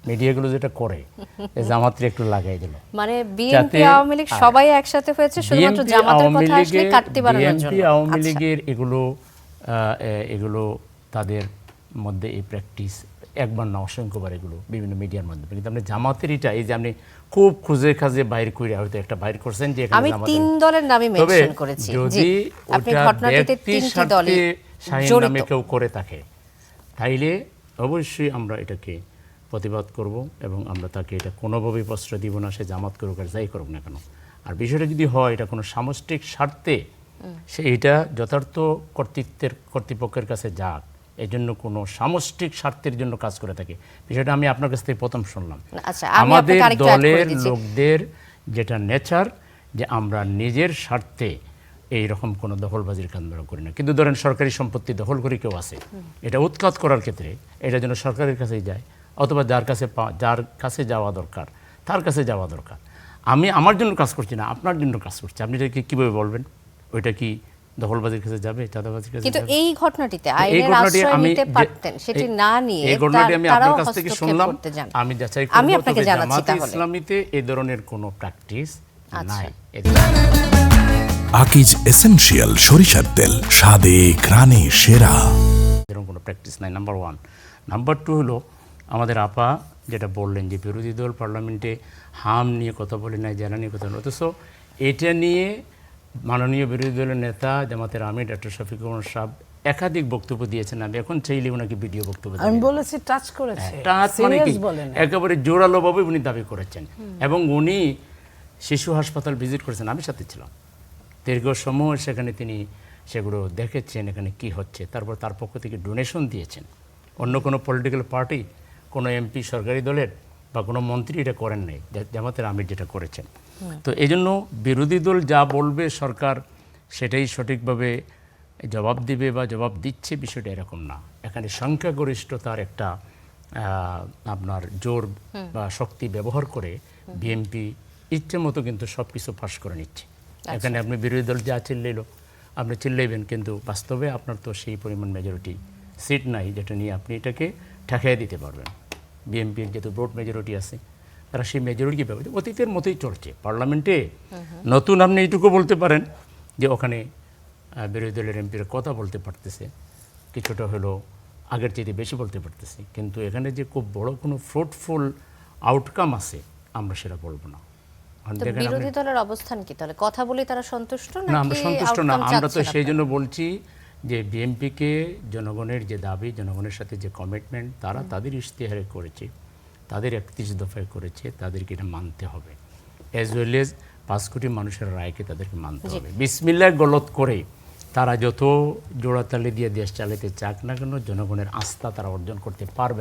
মিডিয়াগুলো যেটা করে জামাতের একটু লাগাই দিল, মানে বিএনপি আওয়ামী লীগ সবাই একসাথে হয়েছে শুধুমাত্র জামাতের কথা আসলে কাটতে বাড়ানোর জন্য। বিএনপি আওয়ামী লীগের এগুলো তাদের মধ্যে এই প্র্যাকটিস একবার না অসংখ্যবার এগুলো বিভিন্ন মিডিয়ার মাধ্যমে, কিন্তু আপনি জামাতের এটা এই যে আপনি খুব খুঁজে খাজে বাইর করে হয়তো একটা বাইর করছেন যে আমি তিন দলের নামই মেনশন করেছি, যদি আপনি ঘটনাটিতে তিনটি দলই শাহীন নামে কেউ করে থাকে তাইলে অবশ্যই আমরা এটাকে প্রতিবাদ করব এবং আমরা তাকে এটা কোনোভাবেই প্রশ্রয় দিব না, সে জামাত করুক আর যাই করুক না কেন। আর বিষয়টা যদি হয় এটা কোনো সামষ্টিক স্বার্থে সে এটা যথার্থ কর্তৃপক্ষের কাছে যাক, এই জন্য কোনো সামষ্টিক স্বার্থের জন্য কাজ করে থাকে, বিষয়টা আমি আপনার কাছ থেকে প্রথম শুনলাম। আমাদের দলের লোকদের যেটা নেচার যে আমরা নিজের স্বার্থে এই রকম কোনো দখলবাজির কাজ আমরা করি না, কিন্তু ধরেন সরকারি সম্পত্তি দখল করে কেউ আছে, এটা উৎখাত করার ক্ষেত্রে এটা যেন সরকারের কাছেই যায় অথবা যার কাছে যাওয়া দরকার তার কাছে যাওয়া দরকার। আমি আমার জন্য কাজ করছি না, আপনার জন্য কাজ করছি, আপনি এটাকে কীভাবে বলবেন ওইটা কি দখলবাজির কাছে যাবে, চাঁদাবাজির কাছে? কিন্তু এই ঘটনাটিতে আইনের আশ্রয় নিতে পারতেন, সেটি না নিয়ে এই ঘটনাটি আমি আপনার কাছ থেকে শুনলাম, আমি যাচাই করব। আমি আপনাকে জানাচ্ছি তাহলে ইসলামীতে এই ধরনের কোনো প্র্যাকটিস নাই। আকিজ এসেনশিয়াল সরিষার তেল, স্বাদে ঘ্রাণে সেরা, এরকম কোনো প্র্যাকটিস নাই, নাম্বার 1। নাম্বার 2 হলো আমাদের আপা যেটা বললেন যে বিরোধী দল পার্লামেন্টে হাম নিয়ে কথা বলে নাই, জেলা নিয়ে কথা বলে, অথচ এটা নিয়ে মাননীয় বিরোধী দলের নেতা জামাতের আমির ডক্টর শফিকুর রহমান সাহেব একাধিক বক্তব্য দিয়েছেন। আমি এখন চাইলে ওনাকে ভিডিও বক্তব্য আমি বলেছি টাচ করেছে, টাচ মানে কি একেবারে জোরালোভাবে উনি দাবি করেছেন এবং উনি শিশু হাসপাতাল ভিজিট করেছেন, আমি সাথে ছিলাম, দীর্ঘ সময় সেখানে তিনি সেগুলো দেখেছেন এখানে কি হচ্ছে, তারপর তার পক্ষ থেকে ডোনেশন দিয়েছেন। অন্য কোনো পলিটিক্যাল পার্টি, কোনো এমপি সরকারি দলের বা কোনো মন্ত্রী এটা করেন নাই, জামাতের আমির যেটা করেছেন। তো এই জন্য বিরোধী দল যা বলবে সরকার সেটাই সঠিকভাবে জবাব দিবে বা জবাব দিচ্ছে, বিষয়টা এরকম না। এখানে সংখ্যাগরিষ্ঠতার একটা আপনার জোর বা শক্তি ব্যবহার করে বিএনপি ইচ্ছে মতো কিন্তু সব কিছু ফাঁস করে নিচ্ছে। এখানে আপনি বিরোধী দল যা চিল্লাইল আপনি চিল্লাইবেন, কিন্তু বাস্তবে আপনার তো সেই পরিমাণ মেজরিটি সিট নাই যেটা নিয়ে আপনি এটাকে ঠেকাইয়া দিতে পারবেন। বিএনপির যেহেতু ভোট মেজরিটি আছে, তারা সেই মেজরিটি ব্যবহার অতীতের মতোই চলছে পার্লামেন্টে। নতুন আপনি এইটুকু বলতে পারেন যে ওখানে বিরোধী দলের এমপিরা কথা বলতে পারতেছে, কিছুটা হলেও আগের চেয়ে বেশি বলতে পারতেছে, কিন্তু এখানে যে খুব বড় কোনো ফ্রুটফুল আউটকাম আছে আমরা সেটা বলবো না। বিরোধী দলের অবস্থান কি তাহলে? কথা বলে তারা সন্তুষ্ট না? আমরা সন্তুষ্ট না, আমরা তো সেই জন্য বলছি যে বিএনপিকে জনগণের যে দাবি, জনগণের সাথে যে কমিটমেন্ট তারা তাদের ইশতেহারে করেছে, তাদের 31 দফায় করেছে, তাদেরকে এটা মানতে হবে, অ্যাজ ওয়েল এজ 5 কোটি মানুষের রায়কে তাদেরকে মানতে হবে। বিসমিল্লাহ গলত করে তারা যত জোড়াতালি দিয়ে দেশ চালাতে চাক না কেন, জনগণের আস্থা তারা অর্জন করতে পারবে না।